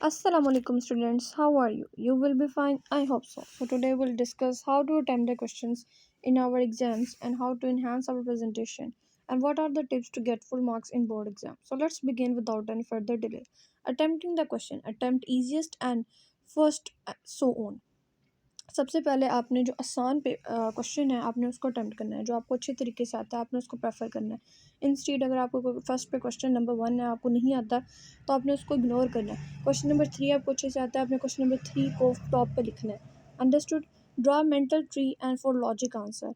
Assalamu alaikum students, how are you? You will be fine, I hope so. So today we'll discuss how to attempt the questions in our exams and how to enhance our presentation and what are the tips to get full marks in board exam. So let's begin without any further delay. Attempting the question, attempt easiest and first so on. सबसे पहले आपने जो आसान question है आपने उसको attempt करना है, जो आपको अच्छे तरीके से आता है आपने उसको प्रेफर करना है। इंस्टीड अगर आपको फर्स्ट पे क्वेश्चन नंबर 1 है आपको नहीं आता तो आपने उसको इग्नोर करना है। क्वेश्चन नंबर 3 आपको अच्छे से आता है, आपने क्वेश्चन नंबर 3 को टॉप पे लिखना है। Understood. Draw mental tree and for logic answer.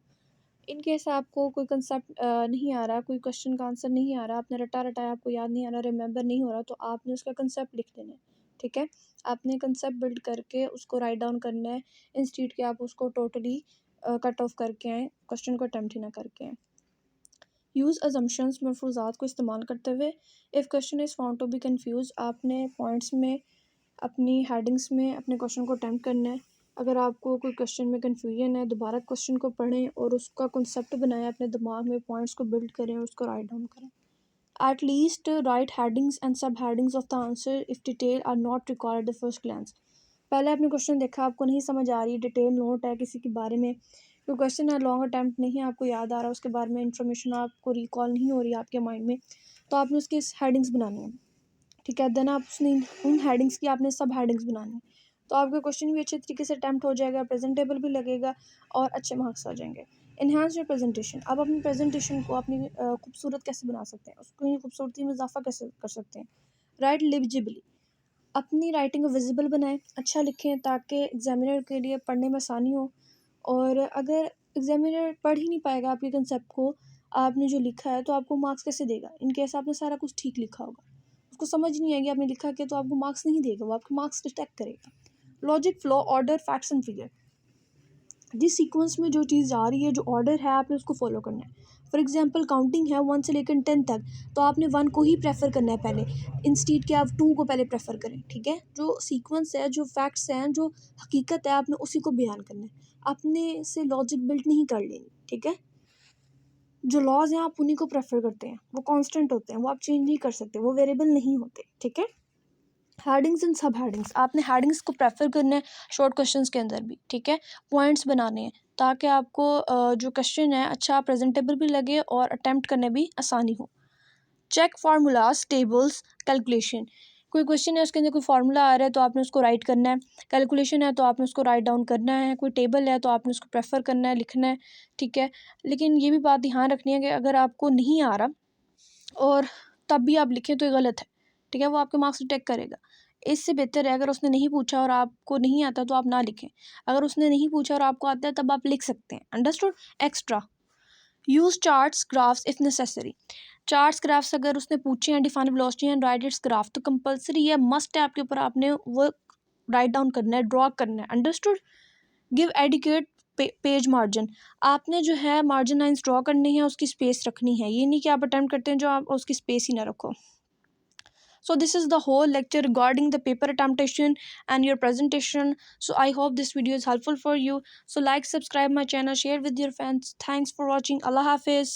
In case आपको कोई कंसेप्ट नहीं आ रहा, कोई क्वेश्चन का आंसर नहीं आ रहा, आपने रटाया आपको याद नहीं आ रहा, रिमेंबर नहीं हो रहा, तो आपने उसका कंसेप्ट लिख देना है। ठीक है, आपने कंसेप्ट बिल्ड करके उसको राइट डाउन करना है इंस्टीड के आप उसको टोटली कट ऑफ करके आएँ, क्वेश्चन को अटैम्प्ट ही ना करके आएँ। यूज़ अजम्पशंस मलफूजात को इस्तेमाल करते हुए if question is found to be confused आपने पॉइंट्स में अपनी हेडिंग्स में अपने क्वेश्चन को अटैम्प्ट करना है। अगर आपको कोई क्वेश्चन में कन्फ्यूजन है दोबारा क्वेश्चन को पढ़ें और उसका कॉन्सेप्ट बनाएं, अपने दिमाग में पॉइंट्स को बिल्ड करें और उसको राइट डाउन करें। At least write headings and subheadings of the answer if detail are not required at the first glance. पहले आपने क्वेश्चन देखा, आपको नहीं समझ आ रही, डिटेल नोट है किसी के बारे में, कोई क्वेश्चन है लॉन्ग अटैम्प्ट नहीं है, आपको याद आ रहा, उसके बारे में इंफॉर्मेशन आपको रिकॉल नहीं हो रही आपके माइंड में, तो आपने उसकी हेडिंग्स बनानी है। ठीक है, देन आप उसने उन हेडिंग्स की आपने सब हेडिंग्स बनानी है, तो आपका क्वेश्चन भी अच्छे तरीके से अटैम्प्ट हो जाएगा, प्रेजेंटेबल भी लगेगा और अच्छे मार्क्स आ जाएंगे। Enhance your presentation. अब अपनी प्रेजेंटेशन को अपनी खूबसूरत कैसे बना सकते हैं, उसको खूबसूरती में इजाफा कैसे कर सकते हैं। राइट लिजिबली। अपनी राइटिंग को विजिबल बनाएं, अच्छा लिखें ताकि एग्जामिनर के लिए पढ़ने में आसानी हो। और अगर एग्जामिनर पढ़ ही नहीं पाएगा आपके कंसेप्ट को, आपने जो लिखा है, तो आपको मार्क्स कैसे देगा। इन केस आपने सारा कुछ ठीक लिखा होगा, उसको समझ नहीं आएगी आपने लिखा क्या, तो आपको मार्क्स नहीं देगा, वो आपके मार्क्स डिटेक्ट करेगा। Logic, flow, order, facts and figure. जिस सीक्वेंस में जो चीज़ जा रही है, जो ऑर्डर है, आपने उसको फॉलो करना है। फॉर एग्जांपल काउंटिंग है 1 से लेकर 10 तक, तो आपने 1 को ही प्रेफर करना है पहले, इंस्टीड के आप 2 को पहले प्रेफर करें। ठीक है, जो सीक्वेंस है, जो फैक्ट्स हैं, जो हकीकत है, आपने उसी को बयान करना है, अपने से लॉजिक बिल्ड नहीं कर लेनी। ठीक है, जो लॉज हैं आप उन्हीं को प्रेफर करते हैं, वो कांस्टेंट होते हैं, वो आप चेंज नहीं कर सकते, वो वेरिएबल नहीं होते। ठीक है, हेडिंग्स एंड सब हेडिंग्स। आपने हेडिंग्स को प्रेफर करना है शॉर्ट क्वेश्चंस के अंदर भी। ठीक है, पॉइंट्स बनाने हैं ताकि आपको जो क्वेश्चन है अच्छा प्रेजेंटेबल भी लगे और अटैम्प्ट करने भी आसानी हो। Check formulas, tables, calculation. कोई क्वेश्चन है उसके अंदर कोई फार्मूला आ रहा है तो आपने उसको राइट करना है, कैलकुलेशन है तो आपने उसको राइट डाउन करना है, कोई टेबल है तो आपने उसको प्रेफर करना है, लिखना है। ठीक है, लेकिन ये भी बात ध्यान रखनी है कि अगर आपको नहीं आ रहा और तब भी आप लिखें तो ये गलत है। ठीक है, वो आपके मार्क्स डिटेक्ट करेगा। इससे बेहतर है अगर उसने नहीं पूछा और आपको नहीं आता तो आप ना लिखें, अगर उसने नहीं पूछा और आपको आता है तब आप लिख सकते हैं। Understood. Extra, use charts, graphs if necessary. Charts, graphs अगर उसने पूछे हैं, define velocity and right it's graph, तो कंपलसरी है, मस्ट है आपके ऊपर, आपने वो राइट डाउन करना है, ड्रॉ करना है। Understood. Give adequate page margin. आपने जो है मार्जिन लाइन्स ड्रॉ करनी है, उसकी स्पेस रखनी है, ये नहीं कि आप अटेम्प्ट करते हैं जो आप उसकी स्पेस ही ना रखो। So this is the whole lecture regarding the paper attemptation and your presentation. So I hope this video is helpful for you. So like, subscribe my channel, share with your friends. Thanks for watching. Allah Hafiz.